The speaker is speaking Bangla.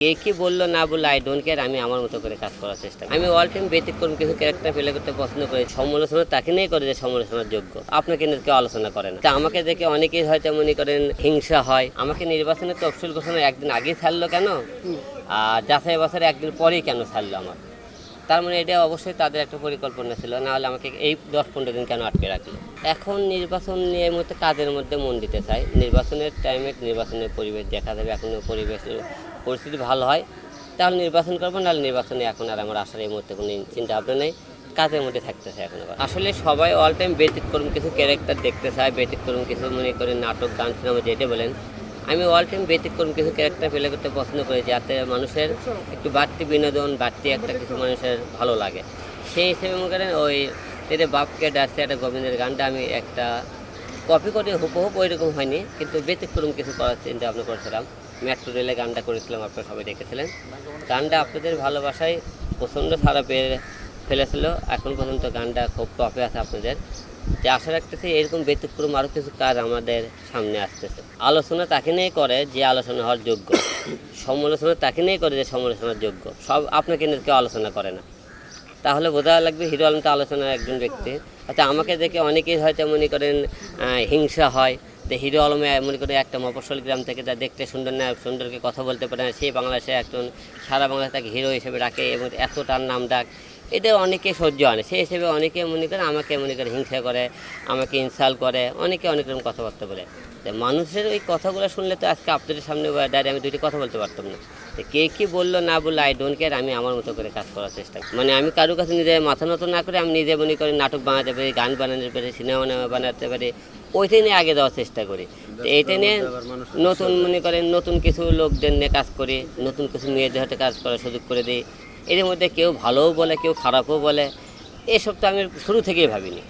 কে কি বললো না বললো আই ডোন্ট কেয়ার, আমি আমার মতো করে কাজ করার চেষ্টা করি। আমি অল টাইম ব্যতিক্রম কিছু ক্যারেক্টার প্লে করতে পছন্দ করি। সমালোচনা তাকে নিয়ে করে যে সমালোচনার যোগ্য, আপনাকে নিয়ে কেউ আলোচনা করে না। তা আমাকে দেখে অনেকেই হয়তো মনে করেন হিংসা হয়। আমাকে নির্বাচনের তফসিল ঘোষণা একদিন আগে ছাড়লো কেন, আর যাচাই বাছাই একদিন পরেই কেন ছাড়লো আমার? তার মানে এটা অবশ্যই তাদের একটা পরিকল্পনা ছিল, না হলে আমাকে এই 10-15 দিন কেন আটকে রাখলো? এখন নির্বাচন নিয়ে মধ্যে কাজের মধ্যে মন দিতে চাই। নির্বাচনের টাইমে নির্বাচনের পরিবেশ দেখা যাবে, এখন পরিবেশের পরিস্থিতি ভালো হয় তাহলে নির্বাচন করবো, নাহলে নির্বাচনে এখন আর আমার আসার এই মুহূর্তে কোনো চিন্তা ভাবনা নেই। কাজের মধ্যে থাকতে চাই এখন। আসলে সবাই অল টাইম ব্যতিক্রম কিছু ক্যারেক্টার দেখতে চায়, ব্যতিক্রম কিছু মনে করে নাটক গান সিনেমা যেটা বলেন। আমি অল টাইম ব্যতিক্রম কিছু ক্যারেক্টার প্লে করতে পছন্দ করি, যাতে মানুষের একটু বাড়তি বিনোদন, বাড়তি একটা কিছু মানুষের ভালো লাগে। সেই হিসেবে মনে করেন ওই তেরে বাপকে ডাকছে একটা গোবিন্দের গানটা আমি একটা কপি করে হুবহু ওই রকম হয়নি, কিন্তু ব্যতিক্রম কিছু করার চিন্তা ভাবনা করেছিলাম। মেট্রো রেলে গানটা করেছিলাম, আপনারা সবাই দেখেছিলেন। গানটা আপনাদের ভালোবাসায় প্রচণ্ড সাড়া পেয়ে ফেলেছিল। এখন পর্যন্ত গানটা খুব টপে আছে আপনাদের। যে আশা রাখতেছি এরকম ব্যতিক্রম আরও কিছু কাজ আমাদের সামনে আসতেছে। আলোচনা তাকে নিয়ে করে যে আলোচনা হওয়ার যোগ্য, সমালোচনা তাকে নিয়ে করে যে সমালোচনার যোগ্য। সব আপনাকে নিয়ে কেউ আলোচনা করে না। তাহলে বোঝা লাগবে হিরো আলম তো আলোচনার একজন ব্যক্তি। আচ্ছা, আমাকে দেখে অনেকেই হয়তো মনে করেন হিংসা হয় যে হিরো আলমে মনে করে একটা মফস্বল গ্রাম থেকে যা দেখতে সুন্দর না, সুন্দরকে কথা বলতে পারে না, সেই বাংলাদেশে একজন সারা বাংলাদেশ তাকে হিরো হিসেবে রাখে এবং এত তার নাম ডাক, এটা অনেকে সহ্য হয় না। সেই হিসেবে অনেকে মনে করে আমাকে মনে করে হিংসা করে, আমাকে ইনসাল্ট করে, অনেকে অনেক রকম কথাবার্তা বলে। মানুষের ওই কথাগুলো শুনলে তো আজকে আপনাদের সামনে ডাইরেক্ট আমি দুইটি কথা বলতে পারতাম না। কে কি বললো না বললো আই ডোন্ট কেয়ার, আমি আমার মতো করে কাজ করার চেষ্টা করি। মানে আমি কারোর কাছে নিজে মাথা নত না করে আমি নিজে মনে করি নাটক বানাতে পারি, গান বানাতে পারি, সিনেমা বানাতে পারি, ওইটাই নিয়ে আগে যাওয়ার চেষ্টা করি। তো এইটা নিয়ে নতুন মনে করেন নতুন কিছু লোকদের নিয়ে কাজ করি, নতুন কিছু মেয়েদের হাতে কাজ করার সুযোগ করে দিই। এর মধ্যে কেউ ভালোও বলে, কেউ খারাপও বলে, এসব তো আমি শুরু থেকেই ভাবিনি।